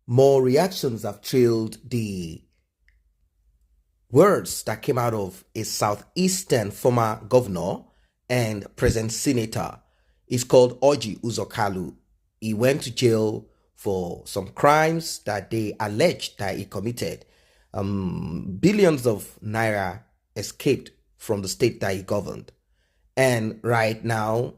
More reactions have trailed the words that came out of a southeastern former governor and present senator. He's called Orji Kalu. He went to jail for some crimes that they alleged that he committed. Billions of naira escaped from the state that he governed. And right now,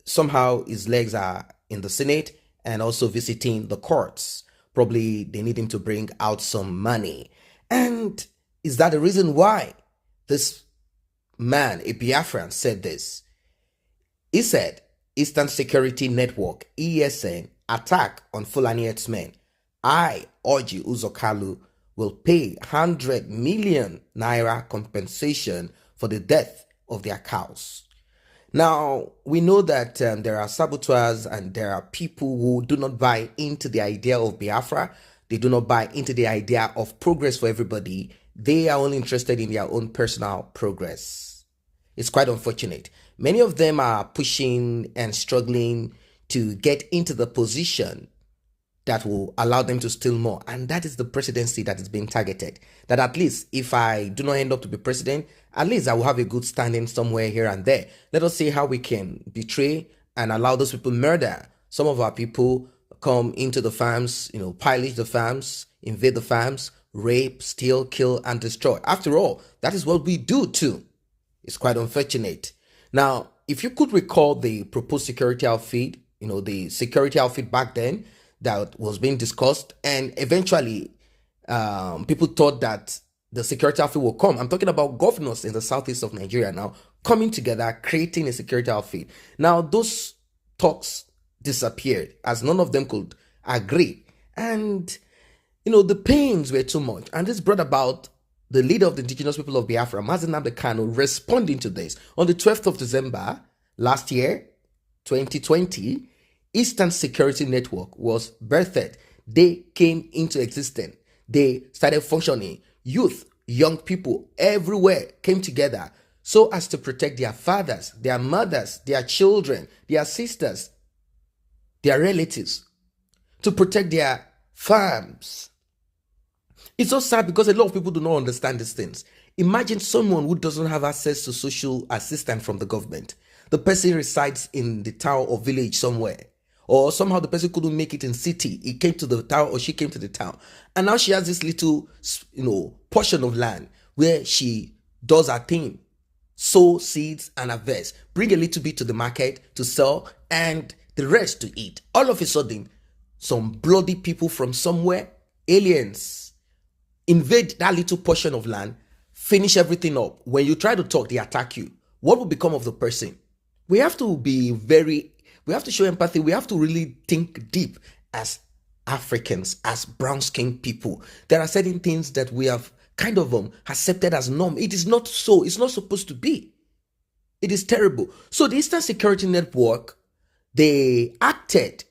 somehow his legs are in the Senate and also visiting the courts. Probably they need him to bring out some money. And is that the reason why this man, a Biafran, said this? He said, Eastern Security Network, ESN, attack on FULAN1 men. I, Orji Kalu, will pay 100 million naira compensation for the death of their cows. Now, we know that there are saboteurs and there are people who do not buy into the idea of Biafra. They do not buy into the idea of progress for everybody. They are only interested in their own personal progress. It's quite unfortunate. Many of them are pushing and struggling to get into the position that will allow them to steal more. And that is the presidency that is being targeted. That at least if I do not end up to be president, at least I will have a good standing somewhere here and there. Let us see how we can betray and allow those people murder some of our people, come into the farms, pillage the farms, invade the farms, rape, steal, kill, and destroy. After all, that is what we do too. It's quite unfortunate. Now, if you could recall the proposed security outfit, the security outfit back then that was being discussed, and eventually people thought that the security outfit will come. I'm talking about governors in the southeast of Nigeria now coming together, creating a security outfit. Now, those talks disappeared as none of them could agree. And, the pains were too much. And this brought about the leader of the indigenous people of Biafra, Mazen Kanu, responding to this. On the 12th of December last year, 2020, Eastern Security Network was birthed. They came into existence. They started functioning. Youth, young people everywhere came together so as to protect their fathers, their mothers, their children, their sisters, their relatives, to protect their farms. It's so sad because a lot of people do not understand these things. Imagine someone who doesn't have access to social assistance from the government. The person resides in the town or village somewhere. Or somehow the person couldn't make it in city. He came to the town or she came to the town. And now she has this little, portion of land where she does her thing. Sow seeds and harvest. Bring a little bit to the market to sell and the rest to eat. All of a sudden, some bloody people from somewhere, aliens, invade that little portion of land, finish everything up. When you try to talk, they attack you. What will become of the person? We have to show empathy. We have to really think deep as Africans, as brown-skinned people. There are certain things that we have kind of accepted as norm. It is not so. It's not supposed to be. It is terrible. So the Eastern Security Network, they acted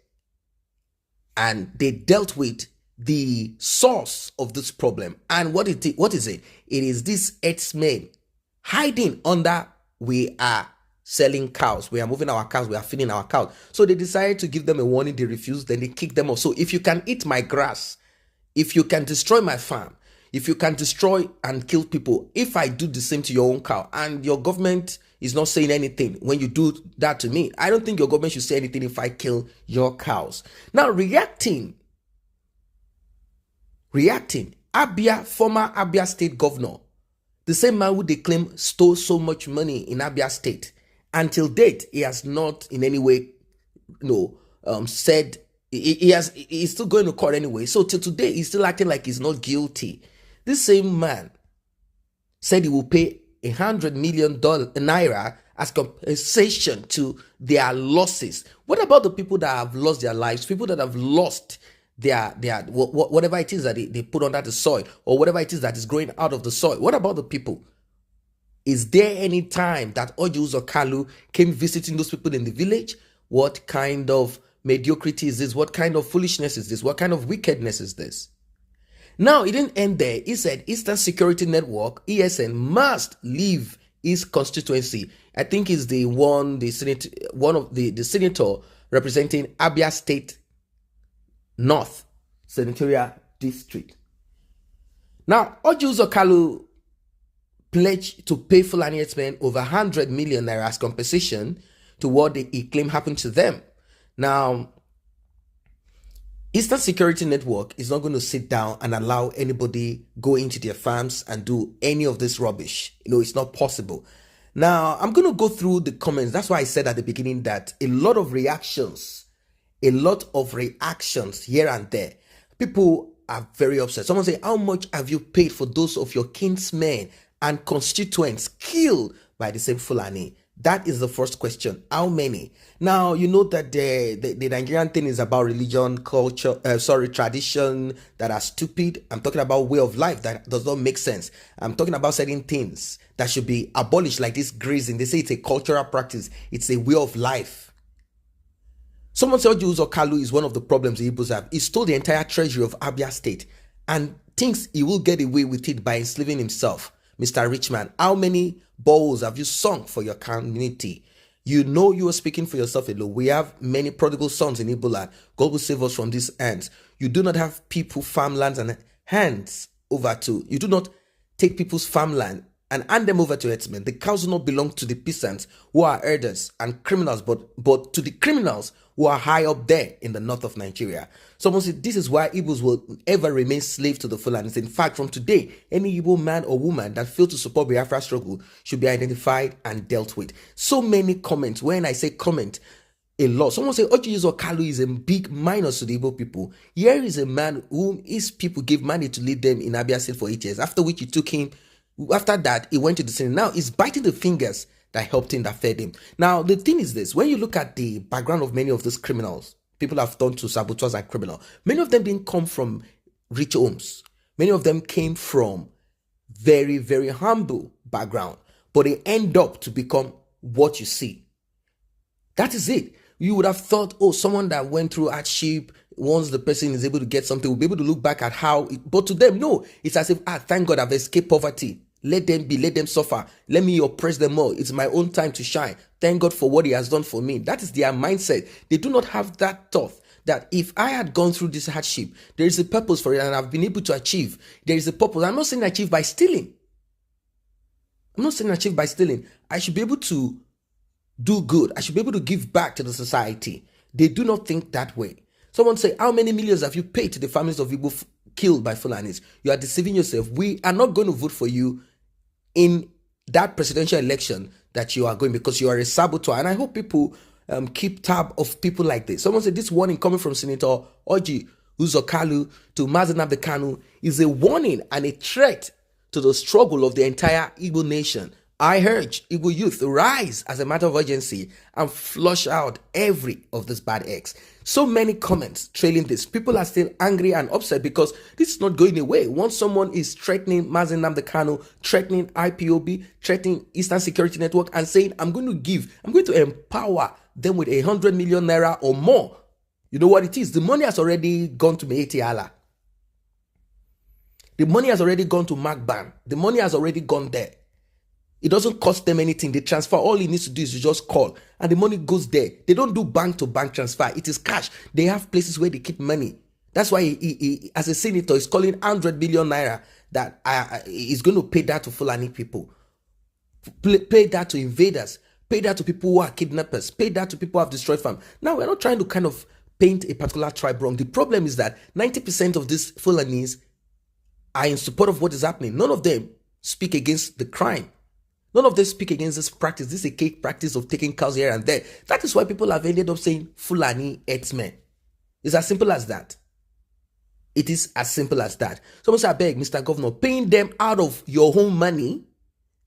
and they dealt with the source of this problem. And what is it? It is these herdsmen hiding under we are selling cows. We are moving our cows. We are feeding our cows. So they decided to give them a warning. They refused. Then they kicked them off. So if you can eat my grass, if you can destroy my farm, if you can destroy and kill people, if I do the same to your own cow and your government is not saying anything when you do that to me, I don't think your government should say anything if I kill your cows. Now, reacting, former Abia State governor, the same man who they claim stole so much money in Abia State, until date, he has not in any way, said he's still going to court anyway. So till today, he's still acting like he's not guilty. This same man said he will pay $100 million naira as compensation to their losses. What about the people that have lost their lives? People that have lost their whatever it is that they put under the soil, or whatever it is that is growing out of the soil. What about the people? Is there any time that Orji Kalu came visiting those people in the village? What kind of mediocrity is this? What kind of foolishness is this? What kind of wickedness is this? Now, it didn't end there. He said Eastern Security Network, ESN, must leave his constituency. I think he's the senator representing Abia State North. senatorial district. Now, Orji Kalu pledged to pay Fulani herdsmen over 100 million naira as compensation to what he claimed happened to them. Now, Eastern Security Network is not going to sit down and allow anybody go into their farms and do any of this rubbish. It's not possible. Now, I'm going to go through the comments. That's why I said at the beginning that a lot of reactions here and there. People are very upset. Someone say, how much have you paid for those of your kinsmen and constituents killed by the same Fulani? That is the first question. How many? Now, you know that the Nigerian thing is about religion, culture, tradition that are stupid. I'm talking about way of life that does not make sense. I'm talking about certain things that should be abolished, like this grazing. They say it's a cultural practice. It's a way of life. Someone said Orji Kalu is one of the problems the Igbos have. He stole the entire treasury of Abia State and thinks he will get away with it by enslaving himself. Mr. Richman, how many bowls have you sung for your community? You know you are speaking for yourself alone. We have many prodigal sons in Igbo land. God will save us from these ends. You do not have people, farmlands, and hands over to. You do not take people's farmland and hand them over to herdsmen. The cows do not belong to the peasants who are herders and criminals, but to the criminals who are high up there in the north of Nigeria. Someone said this is why Igbos will ever remain slaves to the Fulanis. In fact, from today, any Igbo man or woman that failed to support Biafra struggle should be identified and dealt with. So many comments. When I say comment, a lot. Someone say Orji Kalu is a big minus to the Igbo people. Here is a man whom his people gave money to lead them in Abia State for 8 years, after which he took him. After that, he went to the Senate. Now he's biting the fingers that helped him, that fed him. Now, the thing is this. When you look at the background of many of these criminals, people have turned to saboteurs and criminals. Many of them didn't come from rich homes. Many of them came from very, very humble background. But they end up to become what you see. That is it. You would have thought, someone that went through hardship, once the person is able to get something, will be able to look back at how but to them, no. It's as if, thank God I've escaped poverty. Let them be, let them suffer. Let me oppress them more. It's my own time to shine. Thank God for what he has done for me. That is their mindset. They do not have that thought that if I had gone through this hardship, there is a purpose for it and I've been able to achieve. There is a purpose. I'm not saying achieve by stealing. I should be able to do good. I should be able to give back to the society. They do not think that way. Someone say, how many millions have you paid to the families of people killed by Fulanis? You are deceiving yourself. We are not going to vote for you in that presidential election that you are going, because you are a saboteur. And I hope people keep tab of people like this. Someone said this warning coming from Senator Orji Kalu to M0N Kanu is a warning and a threat to the struggle of the entire Igbo nation. I urge Igbo youth to rise as a matter of urgency and flush out every of these bad eggs. So many comments trailing this. People are still angry and upset because this is not going away. Once someone is threatening M0N Kanu, threatening IPOB, threatening Eastern Security Network, and saying, I'm going to empower them with 100 million naira or more. You know what it is? The money has already gone to Meeti Allah. The money has already gone to Magban. The money has already gone there. It doesn't cost them anything. They transfer. All he needs to do is to just call and the money goes there. They don't do bank to bank transfer. It is cash. They have places where they keep money. That's why he as a senator, is calling 100 billion naira that he's going to pay that to Fulani people. Pay that to invaders. Pay that to people who are kidnappers. Pay that to people who have destroyed farm. Now, we're not trying to kind of paint a particular tribe wrong. The problem is that 90% of these Fulanis are in support of what is happening. None of them speak against the crime. None of them speak against this practice. This is a cake practice of taking cows here and there. That is why people have ended up saying Fulani herdsmen. It's as simple as that. It is as simple as that. Someone say, I beg, Mr. Governor, paying them out of your own money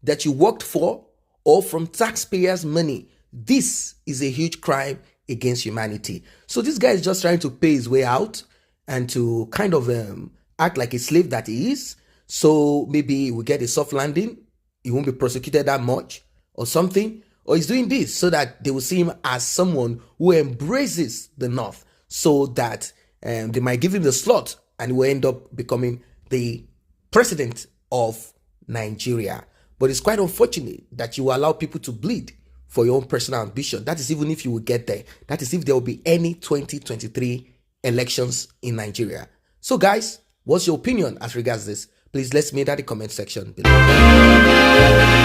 that you worked for or from taxpayers' money. This is a huge crime against humanity. So this guy is just trying to pay his way out and to kind of act like a slave that he is. So maybe we get a soft landing. He won't be prosecuted that much or something. Or he's doing this so that they will see him as someone who embraces the North, so that they might give him the slot and he will end up becoming the president of Nigeria. But it's quite unfortunate that you allow people to bleed for your own personal ambition. That is even if you will get there. That is if there will be any 2023 elections in Nigeria. So guys, what's your opinion as regards this? Please let me know in the comment section below.